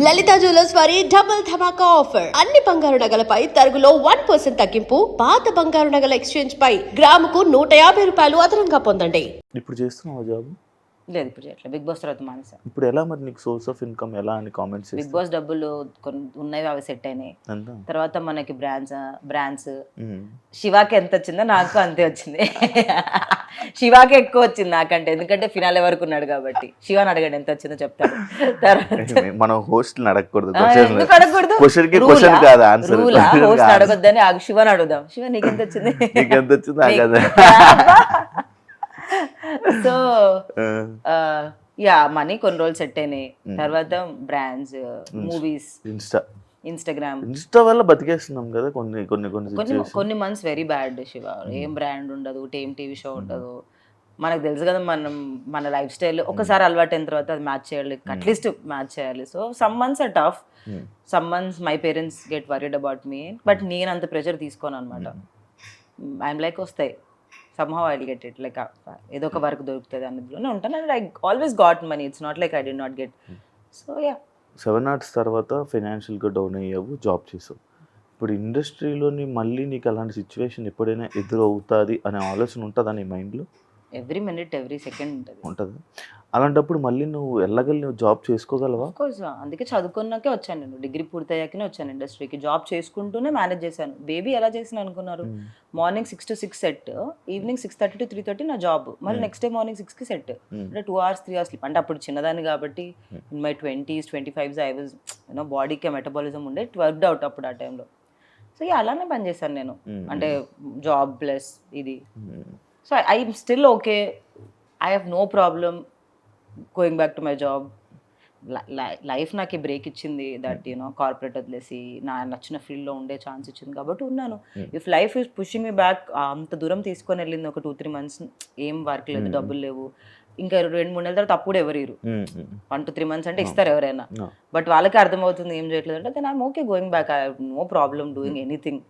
లలిత jewellers వారి double ధమాకా offer. అన్ని బంగారు నగలపై తరుగులో 1% తగ్గింపు. పాత బంగారు నగల ఎక్స్చేంజ్ పై గ్రాముకు 150 రూపాయలు అదనంగా పొందండి. ఇప్పుడు చేస్తున్నావా జాబ్? లేదు ఇప్పుడు చేయట్లేదు. బిగ్ బాస్ తర్వాత మానేసా. ఇప్పుడు ఎలా మరి నీకు సోర్స్ ఆఫ్ ఇన్కమ్ ఎలా అని కామెంట్స్ బిగ్ బాస్ డబ్బులు కొన్ని ఉన్నాయి, అవి సెట్ అయినాయి. తర్వాత మనకి బ్రాండ్స్ శివాకి ఎంత వచ్చిందో నాకు అంతే వచ్చింది. శివాకి ఎక్కువ వచ్చింది నాకంటే, ఎందుకంటే ఫినాలే వరకు ఉన్నాడు కాబట్టి. శివాని అడగండి ఎంత వచ్చిందో చెప్తాడు. తర్వాత మనం హోస్ట్ అడగకూడదు, ఎందుకు అడగకూడదు? హోస్ట్ అడగొద్దని శివాని అడుగుదాం. శివ నీకెంత వచ్చింది? సో యా మనీ కొన్ని రోజులు సెట్ అయినాయి. తర్వాత బ్రాండ్స్, మూవీస్, ఇన్స్టాగ్రామ్ వల్ల బతికేస్తున్నాం కదా. కొన్ని మంత్స్ వెరీ బ్యాడ్ శివ. ఏం బ్రాండ్ ఉండదు, ఏం టీవీ షో ఉండదు. మనకు తెలుసు కదా మన లైఫ్ స్టైల్ ఒకసారి అలవాటు అయిన తర్వాత అది మ్యాచ్ చేయాలి, అట్లీస్ట్ మ్యాచ్ చేయాలి. So some months or tough, some months my parents get worried about me, but నేను అంత ప్రెషర్ తీసుకోను అనమాట. ఐఎమ్ లైక్ వస్తాయి somehow I'll get it, like ఏదో ఒక వర్క్ దొరుకుతుంది అన్నదిలోనే ఉంటాను. And I always got money, it's not like I did not get. So yeah 7 Arts తర్వాత ఫైనాన్షియల్గా డౌన్ అయ్యావు, జాబ్ చేసావు. ఇప్పుడు ఇండస్ట్రీలోని మళ్ళీ నీకు అలాంటి సిచ్యువేషన్ ఎప్పుడైనా ఎదురవుతుంది అనే ఆలోచన ఉంటుందా నీ మైండ్లో? ఎవ్రీ మినిట్ ఎవ్రీ సెకండ్ ఉంటుంది. అలాంటప్పుడు మళ్ళీ నువ్వు వెళ్ళగలి, నువ్వు జాబ్ చేసుకోగలవా? కోర్స్, అందుకే చదువుకున్నాకే వచ్చాను నేను. డిగ్రీ పూర్తయ్యాకనే వచ్చాను ఇండస్ట్రీకి. జాబ్ చేసుకుంటూనే మేనేజ్ చేశాను. బేబీ ఎలా చేసిన అనుకున్నారు? Morning 6 to 6 set, evening 6:30 to 3:30 నా జాబ్, మళ్ళీ నెక్స్ట్ డే మార్నింగ్ 6కి సెట్. అంటే 2 hours 3 hours స్లీప్. అంటే అప్పుడు చిన్నదాన్ని కాబట్టి in my 20s 25s I was బాడీకి మెటబాలిజం ఉండే, ఇట్ వర్క్డ్ అవుట్ అప్పుడు ఆ టైంలో. సో అలానే పని చేశాను నేను, అంటే జాబ్ ప్లస్ ఇది. So I'm still okay, I have no problem going back to my job. Life నాకు బ్రేక్ ఇచ్చింది, దట్ కార్పొరేట్ వదిలేసి నా నచ్చిన ఫీల్డ్లో ఉండే ఛాన్స్ ఇచ్చింది కాబట్టి ఉన్నాను. If life is pushing me back, అంత దూరం తీసుకొని వెళ్ళింది ఒక 2-3 months, ఏం వర్క్ లేదు, డబ్బులు లేవు, ఇంకా 2-3 నెలల తర్వాత అప్పుడు ఎవరు 1 to 3 months అంటే ఇస్తారు ఎవరైనా, బట్ వాళ్ళకి అర్థమవుతుంది ఏం చేయట్లేదు అంటే then I'm okay going back, I have no problem doing anything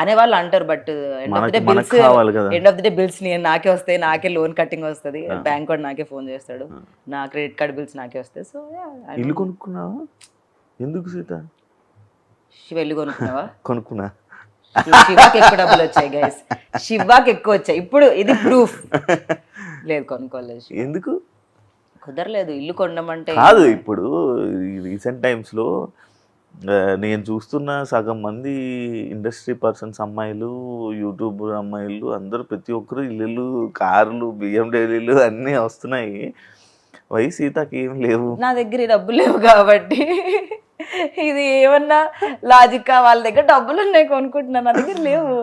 అనేవాళ్ళు అంటారు. But end of the day bills నాకే వస్తాయి, నాకే లోన్ కట్టింగ్ వస్తుంది, బ్యాంక్ వాడు నాకే ఫోన్ చేస్తాడు, నా క్రెడిట్ కార్డ్ బిల్స్ నాకే వస్తాయి. సో ఇల్లు కొనుక్కున్నావా? ఎందుకు సీత? ఇల్లు కొనుక్కున్నావా? కొనుక్కున్నా. శివాకి ఎక్కువ డబ్బులు వచ్చాయి గైస్, శివాకి ఎక్కువ వచ్చాయి. ఇప్పుడు ఇది ప్రూఫ్. లేదు కొనుక్కోలేదు. ఎందుకు కుదరలేదు ఇల్లు కొనమంటే. కాదు, ఇప్పుడు రీసెంట్ టైమ్స్లో నేను చూస్తున్న సగం మంది ఇండస్ట్రీ పర్సన్స్ అమ్మాయిలు, యూట్యూబ్ అమ్మాయిలు అందరూ ప్రతి ఒక్కరు ఇల్లు, కార్లు, BMW అన్నీ వస్తున్నాయి. సీతకి ఏం లేవు. నా దగ్గర డబ్బులు లేవు కాబట్టి ఇది ఏమన్నా లాజిక్? వాళ్ళ దగ్గర డబ్బులు ఉన్నాయి కొనుక్కుంటున్నా, నా దగ్గర లేవు.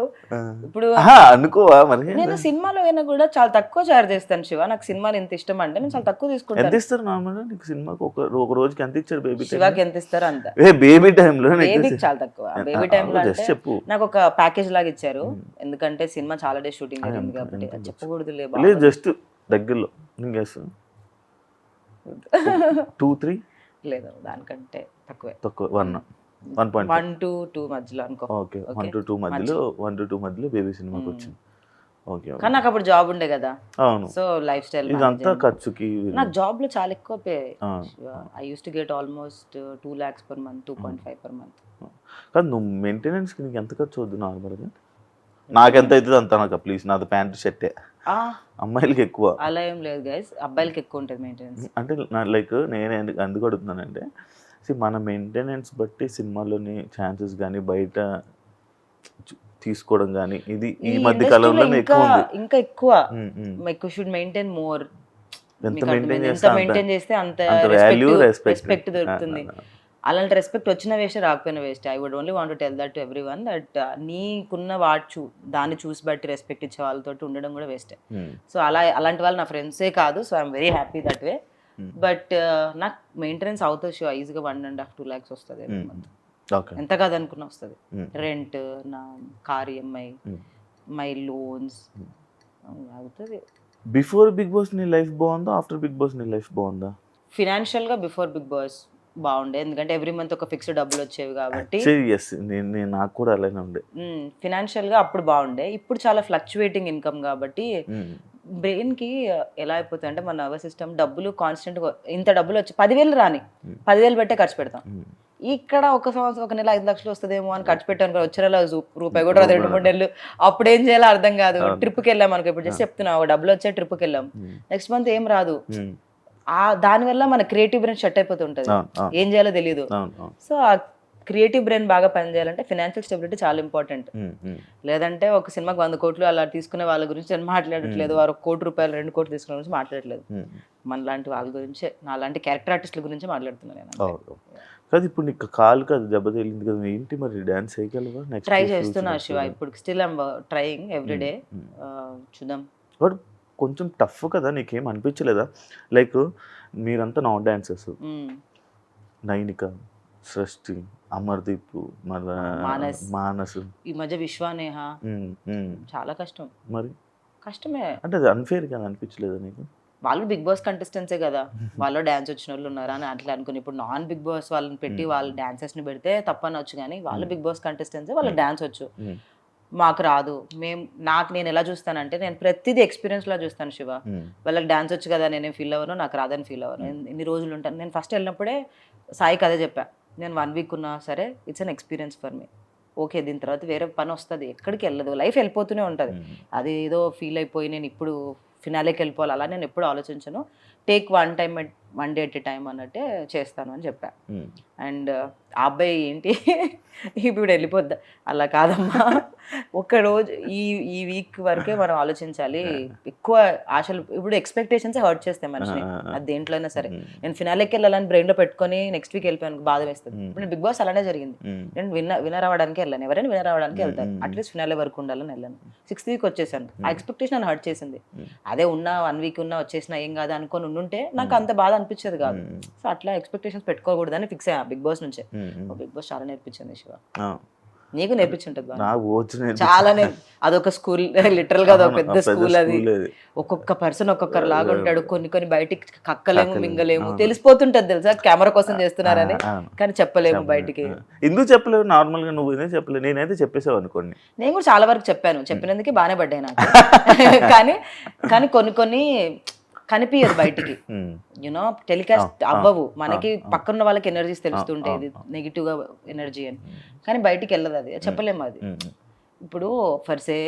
ఇప్పుడు అనుకోవా మరి? నేను సినిమాలో అయినా కూడా చాలా తక్కువ చార్జ్ చేస్తాను శివ. నాకు సినిమాలు ఎంత ఇష్టం అంటే నేను చాలా తక్కువ తీసుకుంటాను. ఎంత ఇస్తారు నార్మల్ నీకు సినిమాకి? ఒక రోజుకి ఎంత ఇచ్చారు బేబీ? శివాకి ఎంత ఇస్తారు అంత. బేబీ టైంలో? బేబీకి చాలా తక్కువ. బేబీ టైంలో చెప్పు. నాకు ఒక ప్యాకేజ్ లాగా ఇచ్చారు, ఎందుకంటే సినిమా చాలా డేస్ షూటింగ్ అయింది కాబట్టి. చెప్పకూడదు లేదు, జస్ట్ దగ్గరలో 2-3 లేదు, దానికంటే తక్కువే. తక్కువ 1 to 2 మధ్యలో అనుకో. ఓకే, 1 to 2 మధ్యలో బేబీ సినిమాకి వచ్చింది. ఓకే, కానీ నాకు అప్పుడు జాబ్ ఉండే కదా. అవును. సో లైఫ్ స్టైల్ ఇదంతా ఖర్చుకి. నాకు జాబ్ లో చాలా ఎక్కువ pay. I use to get almost 2 lakhs per month, 2.5 per month. కానీ నువ్వు మెయింటెనెన్స్ కి నీకు ఎంత ఖర్చు అవుతుంది నార్మల్గా? నాకెంత అవుతుంది అంత? నాకు ప్లీజ్, నాది ప్యాంటు షర్టే. అమ్మాయిలకి ఎక్కువ అలా ఏం లేదు గైస్, అబ్బాయిలకి ఎక్కువ ఉంటుంది మెయింటెనెన్స్. అంటే లైక్ నేను ఎందుకు అడుగుతున్నానంటే, మన మెయింటెనెన్స్ బట్టి సినిమాలోని ఛాన్సెస్ కానీ బయట తీసుకోవడం కానీ ఇది ఈ మధ్య కాలంలో ఇంకా ఎక్కువ షుడ్ మెయింటైన్ మోర్. ఎంత మెయింటైన్ చేస్తే అంత రెస్పెక్ట్ దొరుకుతుంది. అలాంటి రెస్పెక్ట్ వచ్చిన వేస్ట్, రాకపోయిన waste. I would only want to tell that to everyone that నీకున్న దాన్ని చూసి బట్టి రెస్పెక్ట్ ఇచ్చే వాళ్ళతో ఉండడం కూడా వేస్ట్. సో అలాంటి వాళ్ళు నా ఫ్రెండ్సే కాదు. So I'm very happy that way. But నాకు మెయింటెనెన్స్ అవుతుంది షో ఈజీగా 1.5-2 lakhs వస్తుంది ఎంత కాదనుకున్నా వస్తుంది. రెంట్, నా కార్ EMI, మై లోన్స్ అవుతుంది. బిఫోర్ బిగ్ బాస్ నీ లైఫ్ బాగుందా, ఆఫ్టర్ బిగ్ బాస్ నీ లైఫ్ బాగుందా? ఫినాన్షియల్ గా బిఫోర్ బిగ్ బాస్ బాగుండే, ఎందుకంటే ఎవ్రీ మంత్ ఒక ఫిక్స్డ్ డబ్బులు వచ్చేవి కాబట్టి. నాకు కూడా అలానే ఉండే. ఫినాన్షియల్ గా అప్పుడు బాగుండే. ఇప్పుడు చాలా ఫ్లక్చువేటింగ్ ఇన్కమ్ కాబట్టి బ్రెయిన్కి ఎలా అయిపోతుంది అంటే మన నర్వస్ సిస్టమ్ డబ్బులు కాన్స్టెంట్గా ఇంత డబ్బులు వచ్చి 10,000 రాని 10,000 పెట్టే ఖర్చు పెడతాం. ఇక్కడ ఒక సంవత్సరం ఒక నెల 5 లక్షలు వస్తుందేమో అని ఖర్చు పెట్టాను, వచ్చే నెల రూపాయి కూడా రాదు, 2-3 నెలలు. అప్పుడు ఏం చేయాలో అర్థం కాదు. ట్రిప్కి వెళ్ళాం అనుకో, ఇప్పుడు జస్ట్ చెప్తున్నా, డబ్బులు వచ్చే ట్రిప్కి వెళ్ళాం, నెక్స్ట్ మంత్ ఏం రాదు. దానివల్ల మన క్రియేటివ్ బ్రెయిన్ షట్ అయిపోతుంటది, ఏం చేయాలో తెలియదు. సో ఆ క్రియేటివ్ బ్రెయిన్ బాగా పనిచేయాలంటే ఫినాన్షియల్ స్టెబిలిటీ చాలా ఇంపార్టెంట్. లేదంటే ఒక సినిమాకి 100 కోట్లు అలా తీసుకునే వాళ్ళ గురించి నేను మాట్లాడట్లేదు, వారు 1 కోటి రూపాయలు 2 కోట్లు తీసుకునే గురించి మాట్లాడట్లేదు. మన లాంటి వాళ్ళ గురించే, నా లాంటి క్యారెక్టర్ ఆర్టిస్టుల గురించి మాట్లాడుతున్నాను నేను. కాదు ఇప్పుడు నీకు కాలు కాదు దెబ్బ తగిలింది కదా, ఏంటి మరి డాన్స్ చేయగలవా? ట్రై చేస్తున్నా శివ, ఇప్పుడు స్టిల్ ఐమ్ ట్రయింగ్ ఎవ్రీడే. చూద్దాం. బట్ కొంచెం టఫ్ కదా, నీకేం అనిపించలేదా? లైక్ మీరంతా నాన్ డాన్సర్స్, నైనిక, సృష్టి, అమర్దీప్, మళ్ళా మానస్, ఈ మధ్య విశ్వానేహ, చాలా కష్టం. మరి కష్టమే అంటే అది అన్ఫేర్ గా అనిపించలేదా నీకు? వాళ్ళు బిగ్ బాస్ కంటెస్టెంట్సే కదా, వాళ్ళు డాన్స్ వచ్చిన వాళ్ళు ఉన్నారా అని అట్లా అనుకుని, ఇప్పుడు నాన్ బిగ్ బాస్ వాళ్ళని పెట్టి వాళ్ళు డాన్సర్స్ ని పెడితే తప్పనొచ్చు, కానీ వాళ్ళు బిగ్ బాస్ కంటెస్టెంట్సే, వాళ్ళకి డాన్స్ వచ్చు, మాకు రాదు. నేను ఎలా చూస్తానంటే, నేను ప్రతిదీ ఎక్స్పీరియన్స్ లా చూస్తాను శివ. వాళ్ళకి డాన్స్ వచ్చు కదా, నేనేం ఫీల్ అవ్వను, నాకు రాదని ఫీల్ అవ్వను. ఎన్ని రోజులు ఉంటాను. నేను ఫస్ట్ వెళ్ళినప్పుడే సాయికి అదే చెప్పా, నేను 1 వీక్ ఉన్నా సరే it's an experience for me. Okay, దీని తర్వాత వేరే పని వస్తుంది, ఎక్కడికి వెళ్ళదు, లైఫ్ వెళ్ళిపోతూనే ఉంటుంది. అది ఏదో ఫీల్ అయిపోయి నేను ఇప్పుడు ఫినాలేకి వెళ్ళిపోవాలి అలా నేను ఎప్పుడు ఆలోచించను. Take one day at a time అన్నట్టే చేస్తాను అని చెప్పా. అండ్ ఆ అబ్బాయి ఏంటి ఇప్పుడు వెళ్ళిపోద్దా, అలా కాదమ్మా, ఒక్కరోజు ఈ వీక్ వరకే మనం ఆలోచించాలి. ఎక్కువ ఆశలు, ఇప్పుడు ఎక్స్పెక్టేషన్స్ హర్ట్ చేస్తాయి మనిషిని, అది దేంట్లో అయినా సరే. నేను ఫినాలేకి వెళ్ళాలని బ్రెయిన్లో పెట్టుకొని నెక్స్ట్ వీక్ వెళ్ళిపోయాను, బాధ వేస్తుంది. ఇప్పుడు నేను బిగ్ బాస్ అలానే జరిగింది, నేను విన్నర్ అవ్వడానికి వెళ్ళాను, ఎవరైనా విన్నర్ అవ్వడానికి వెళ్తాను, అట్లీస్ట్ ఫినాలే వరకు ఉండాలని వెళ్ళాను. 6th వీక్ వచ్చేసాను, ఆ ఎక్స్పెక్టేషన్ నన్ను హర్ట్ చేసింది. అదే ఉన్నా 1 వీక్ ఉన్నా వచ్చేసినా ఏం కాదు అనుకొని ఉండుంటే నాకు అంత బాధ అనిపించేది కాదు. సో అట్లా ఎక్స్పెక్టేషన్స్ పెట్టుకోకూడదని ఫిక్స్ అయ్యా బిగ్ బాస్ నుంచే. బిగ్ బాస్ చాలా నేర్పించింది శివ, నీకు నేర్పించుంటది చాలా. అదొక స్కూల్, లిటరల్ గా అదొక పెద్ద స్కూల్. అది ఒక్కొక్క పర్సన్ ఒక్కొక్కరు లాగా ఉంటాడు. కొన్ని బయటికి కక్కలేము, మింగలేము, తెలిసిపోతుంటది తెలుసా కెమెరా కోసం చేస్తున్నారని, కానీ చెప్పలేము బయటికి. ఎందుకు చెప్పలేవు? నార్మల్ గా నువ్వు చెప్పలేదు, నేనైతే చెప్పేసావు అనుకోండి. నేను కూడా చాలా వరకు చెప్పాను, చెప్పినందుకే బాగానే పడ్డాయి నాకు. కానీ కొన్ని కనిపించదు బయటికి, యూనో టెలికాస్ట్ అవ్వవు. మనకి పక్కన వాళ్ళకి ఎనర్జీస్ తెలుస్తుంటాయి, ఇది నెగిటివ్ గా ఎనర్జీ అని, కానీ బయటికి వెళ్ళదు, అది చెప్పలేము. అది ఇప్పుడు ఫర్సే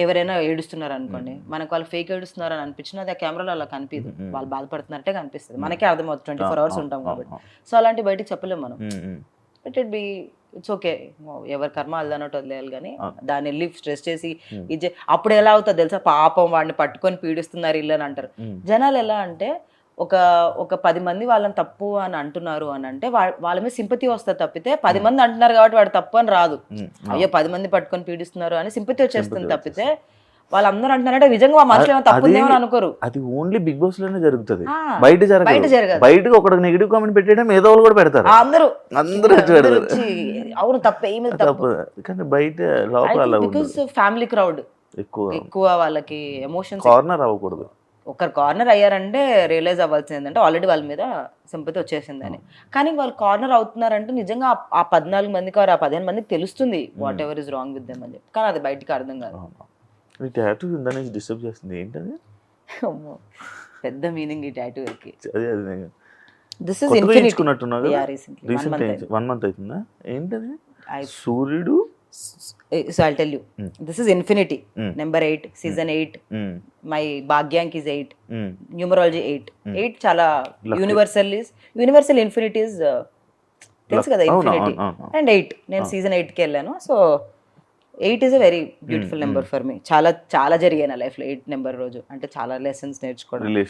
ఎవరైనా ఏడుస్తున్నారు అనుకోండి, మనకు వాళ్ళు ఫేక్ ఏడుస్తున్నారు అని అనిపించినా అది ఆ కెమెరాలో అలా కనిపించదు, వాళ్ళు బాధపడుతున్నట్టే కనిపిస్తుంది, మనకే అర్థమవుతుంది 24 hours ఉంటాం కాబట్టి. సో అలాంటి బయటికి చెప్పలేము మనం. ఇట్ బి ఇట్స్ ఓకే, ఎవరి కర్మ అల్లన్నట్టు వదిలేయాలి, కానీ దాన్ని వెళ్ళి స్ట్రెస్ చేసి ఇది అప్పుడు ఎలా అవుతుంది తెలుసా, పాపం వాడిని పట్టుకొని పీడిస్తున్నారు ఇల్లు అని అంటారు జనాలు. ఎలా అంటే ఒక 10 మంది వాళ్ళని తప్పు అని అంటున్నారు అని అంటే వాళ్ళ మీద సింపతి వస్తుంది తప్పితే, 10 మంది అంటున్నారు కాబట్టి వాడు తప్పు అని రాదు. అయ్యో 10 మంది పట్టుకొని పీడిస్తున్నారు అని సింపతి వచ్చేస్తుంది తప్పితే, వాళ్ళందరూ అంటున్నారంటే నిజంగా మనుషులు ఏమో తప్పు ఉందేమో అనుకోరు. అది ఓన్లీ బిగ్ బాస్ లోనే జరుగుతుంది, బయట జరగదు. బయటకు ఒక నెగిటివ్ కామెంట్ పెట్టడం ఏదో వాళ్ళు కూడా పెడతారు, అందరూ అవును తప్పే తప్పు, కానీ బయట లోపల బికాస్ ఫ్యామిలీ క్రౌడ్ ఎక్కువ, వాళ్ళకి ఎమోషన్స్ కార్నర్ అవ్వకూడదు. ఒకరు కార్నర్ అయ్యారంటే రియలైజ్ అవ్వాల్సింది ఏంటంటే ఆల్రెడీ వాళ్ళ మీద సింపతి వచ్చేసిందని. కానీ వాళ్ళు కార్నర్ అవుతున్నారంటే నిజంగా ఆ 14 మందికి ఆ 15 మందికి తెలుస్తుంది what ever is wrong with them అని చెప్పి, కానీ అది బయటికి అర్థం కాదు. టాటూ ఇందాక డిస్టర్బ్ చేస్తుంది ఏంటది? పెద్ద మీనింగ్ ఈ టాటూకి. This is infinity. Recently 1 month అవుతుందా? ఏంటది? సూర్యుడు. So I'll tell you, this is infinity, number 8, season 8. My Bhagyank is 8, numerology 8 చాలా universal infinity is తెలుసు కదా, infinity and 8. నేను season 8కి వెళ్ళాను. So 8 is a very beautiful number for me. చాలా జరిగాయి నా లైఫ్లో 8 నెంబర్ రోజు, అంటే చాలా లెసన్స్ నేర్చుకోవడం.